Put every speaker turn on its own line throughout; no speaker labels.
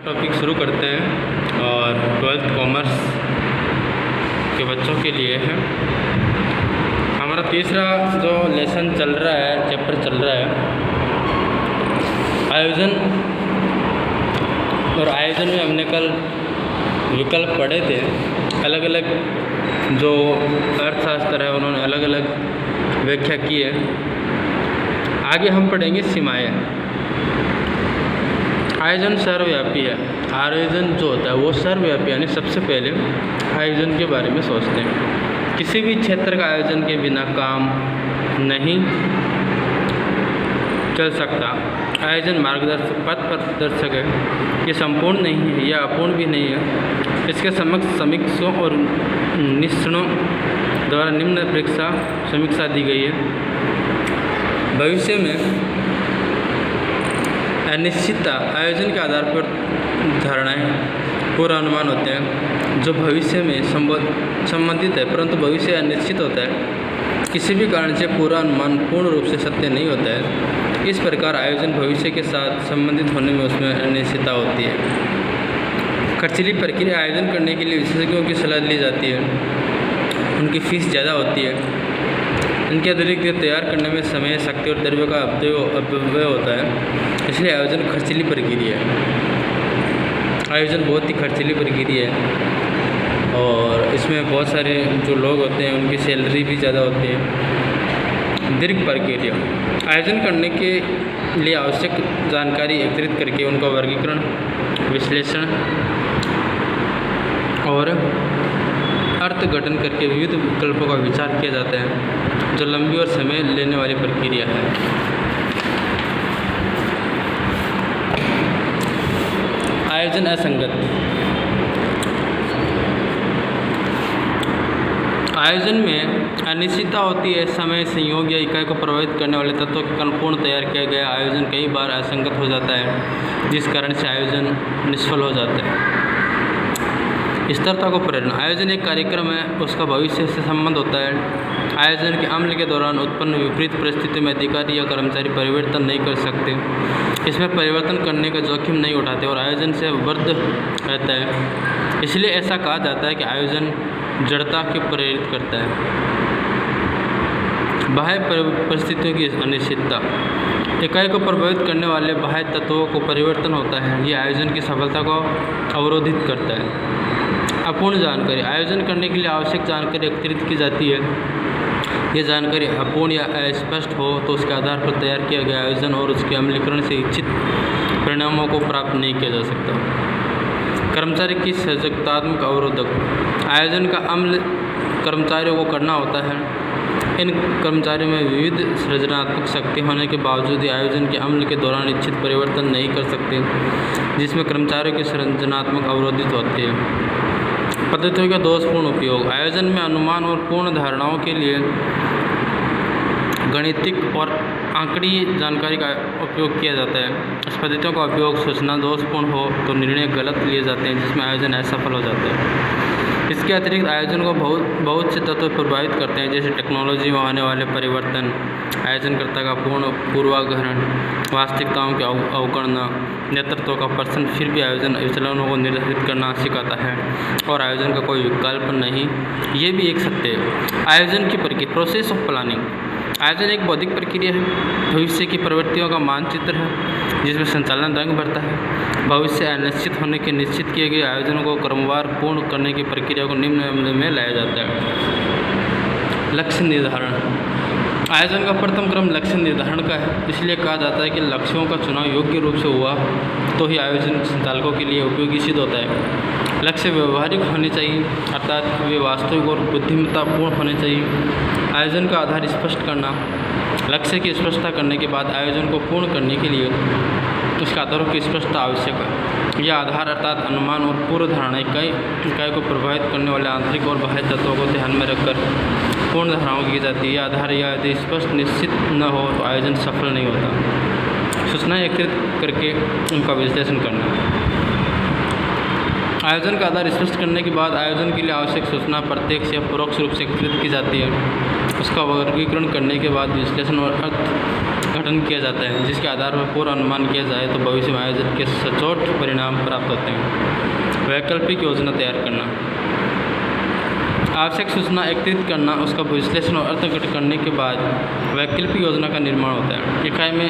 Topic शुरू करते हैं और 12th कॉमर्स के बच्चों के लिए है। हमारा तीसरा जो लेसन चल रहा है, चैप्टर चल रहा है आयोजन। और आयोजन में हमने कल विकल्प पढ़े थे। अलग अलग जो अर्थशास्त्र है उन्होंने अलग अलग व्याख्या की है। आगे हम पढ़ेंगे सीमाएँ। आयोजन सर्वव्यापी है। आयोजन जो होता है वो सर्वव्यापी, यानी सबसे पहले आयोजन के बारे में सोचते हैं। किसी भी क्षेत्र का आयोजन के बिना काम नहीं चल सकता। आयोजन मार्गदर्शक पथ प्रदर्शक है। ये संपूर्ण नहीं है, यह अपूर्ण भी नहीं है। इसके समक्ष समीक्षकों और निष्णातों द्वारा निम्न समीक्षा दी गई है। भविष्य में अनिश्चितता आयोजन के आधार पर धारणाएं पूर्वानुमान होते हैं जो भविष्य में संबंधित है, परंतु भविष्य अनिश्चित होता है। किसी भी कारण से पूर्वानुमान पूर्ण रूप से सत्य नहीं होता है। इस प्रकार आयोजन भविष्य के साथ संबंधित होने में उसमें अनिश्चितता होती है। खर्चीली प्रक्रिया आयोजन करने के लिए विशेषज्ञों की सलाह ली जाती है। उनकी फीस ज़्यादा होती है। इनके अतिरिक्त तैयार करने में समय, शक्ति और द्रव्य का अपव्यय होता है। इसलिए आयोजन खर्चीली प्रक्रिया है। आयोजन बहुत ही खर्चीली प्रक्रिया है और इसमें बहुत सारे जो लोग होते हैं उनकी सैलरी भी ज़्यादा होती है। दीर्घ प्रक्रिया आयोजन करने के लिए आवश्यक जानकारी एकत्रित करके उनका वर्गीकरण, विश्लेषण और अर्थघटन करके विविध विकल्पों का विचार किया जाता है, जो लंबी और समय लेने वाली प्रक्रिया है। आयोजन असंगत। आयोजन में अनिश्चितता होती है। समय, संयोग या इकाई को प्रभावित करने वाले तत्वों के कारण पूर्ण तैयार किया गया आयोजन कई बार असंगत हो जाता है, जिस कारण से आयोजन निष्फल हो जाता है। स्थिरता को प्रेरणा आयोजन एक कार्यक्रम है, उसका भविष्य से संबंध होता है। आयोजन के अमल के दौरान उत्पन्न विपरीत परिस्थितियों में अधिकारी या कर्मचारी परिवर्तन नहीं कर सकते। इसमें परिवर्तन करने का जोखिम नहीं उठाते और आयोजन से बद्ध रहता है। इसलिए ऐसा कहा जाता है कि आयोजन जड़ता को प्रेरित करता है। बाह्य परिस्थितियों की अनिश्चितता इकाई को प्रभावित करने वाले बाह्य तत्वों को परिवर्तन होता है। ये आयोजन की सफलता को अवरोधित करता है। अपूर्ण जानकारी आयोजन करने के लिए आवश्यक जानकारी एकत्रित की जाती है। ये जानकारी अपूर्ण या अस्पष्ट हो तो उसके आधार पर तैयार किया गया आयोजन और उसके अमलीकरण से इच्छित परिणामों को प्राप्त नहीं किया जा सकता। कर्मचारी की सजगतात्मक अवरोधक आयोजन का अमल कर्मचारियों को करना होता है। इन कर्मचारियों में विविध सृजनात्मक शक्ति होने के बावजूद आयोजन के अमल के दौरान इच्छित परिवर्तन नहीं कर सकते, जिसमें कर्मचारियों की सृजनात्मक अवरोधित होती है। पद्धतियों का दोषपूर्ण उपयोग आयोजन में अनुमान और पूर्ण धारणाओं के लिए गणितिक और आंकड़ीय जानकारी का उपयोग किया जाता है। इस पद्धतियों का उपयोग सूचना दोषपूर्ण हो तो निर्णय गलत लिए जाते हैं, जिसमें आयोजन असफल हो जाता है। इसके अतिरिक्त आयोजन को बहुत से तत्व प्रभावित करते हैं, जैसे टेक्नोलॉजी में आने वाले परिवर्तन, आयोजनकर्ता का पूर्वाग्रहण, वास्तविकताओं की अवगणना, नेतृत्व का प्रश्न। फिर भी आयोजन विचलनों को निर्धारित करना सिखाता है और आयोजन का कोई विकल्प नहीं। ये भी एक सत्य है। आयोजन की प्रक्रिया प्रोसेस ऑफ प्लानिंग आयोजन एक बौद्धिक प्रक्रिया है। भविष्य की प्रवृत्तियों का मानचित्र है जिसमें संचालन रंग भरता है। भविष्य अनिश्चित होने के निश्चित किए गए आयोजनों को क्रमवार पूर्ण करने की प्रक्रिया को निम्न में लाया जाता है। लक्ष्य निर्धारण आयोजन का प्रथम क्रम लक्ष्य निर्धारण का है। इसलिए कहा जाता है कि लक्ष्यों का चुनाव योग्य रूप से हुआ तो ही आयोजन संचालकों के लिए उपयोगी सिद्ध होता है। लक्ष्य व्यवहारिक होने चाहिए, अर्थात वे वास्तविक और बुद्धिमत्तापूर्ण होने चाहिए। आयोजन का आधार स्पष्ट करना लक्ष्य की स्पष्टता करने के बाद आयोजन को पूर्ण करने के लिए उसके आधारों की स्पष्टता आवश्यक है। यह आधार अर्थात अनुमान और पूर्व धारणा इकाई को प्रभावित करने वाले आंतरिक और बाह्य तत्वों को ध्यान में रखकर पूर्ण धारणाओं की जाती है। यह आधार यदि स्पष्ट निश्चित न हो तो आयोजन सफल नहीं होता। सूचनाएं एकत्रित करके उनका विश्लेषण करना आयोजन का आधार स्पष्ट करने के बाद आयोजन के लिए आवश्यक सूचना प्रत्यक्ष या परोक्ष रूप से एकत्रित की जाती है। उसका वर्गीकरण करने के बाद विश्लेषण और अर्थ गठन किया जाता है, जिसके आधार पर पूरा अनुमान किया जाए तो भविष्य में आयोजन के सचोट परिणाम प्राप्त होते हैं। वैकल्पिक योजना तैयार करना, आवश्यक सूचना एकत्रित करना, उसका विश्लेषण और अर्थघटन करने के बाद वैकल्पिक योजना का निर्माण होता है। इकाई में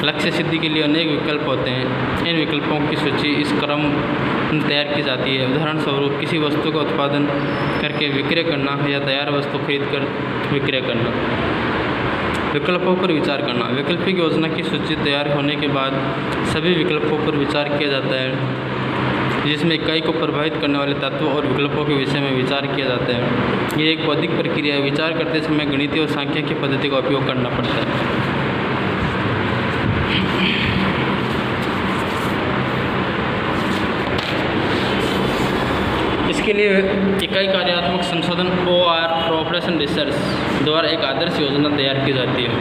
लक्ष्य सिद्धि के लिए अनेक विकल्प होते हैं। इन विकल्पों की सूची इस क्रम में तैयार की जाती है। उदाहरण स्वरूप किसी वस्तु का उत्पादन करके विक्रय करना या तैयार वस्तु खरीद कर विक्रय करना। विकल्पों पर विचार करना, वैकल्पिक योजना की सूची तैयार होने के बाद सभी विकल्पों पर विचार किया जाता है, जिसमें इकाई को प्रभावित करने वाले तत्वों और विकल्पों के विषय में विचार किया जाता है। ये एक बौद्धिक प्रक्रिया है। विचार करते समय गणितीय और सांख्यिकी पद्धति का उपयोग करना पड़ता है। इसके लिए इकाई कार्यात्मक संशोधन OR ऑपरेशन रिसर्च द्वारा एक आदर्श योजना तैयार की जाती है।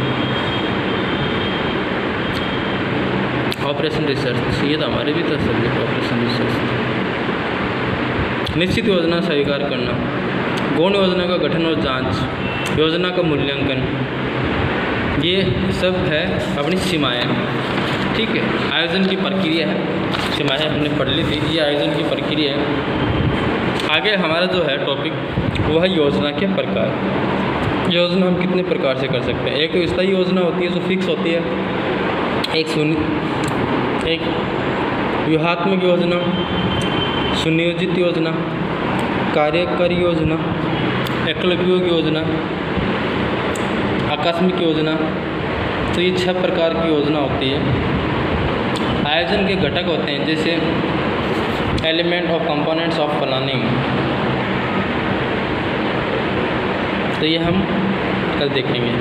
ऑपरेशन रिसर्च, ये तो हमारे भी तो सब्जेक्ट ऑपरेशन रिसर्च। निश्चित योजना स्वीकार करना, गौण योजना का गठन और जांच, योजना का मूल्यांकन, ये सब है अपनी सीमाएँ। ठीक है, आयोजन की प्रक्रिया है, सीमाएँ हमने पढ़ ली थी, ये आयोजन की प्रक्रिया है। आगे हमारा जो है टॉपिक वह है योजना के प्रकार। योजना हम कितने प्रकार से कर सकते हैं। एक तो स्थायी योजना होती है जो फिक्स होती है, एक व्यूहात्मक योजना, सुनियोजित योजना, कार्यकारी योजना, एकल उपयोग योजना, आकस्मिक योजना। तो ये 6 प्रकार की योजना होती है। आयोजन के घटक होते हैं जैसे एलिमेंट और कंपोनेंट्स ऑफ प्लानिंग, तो ये हम कल देखेंगे।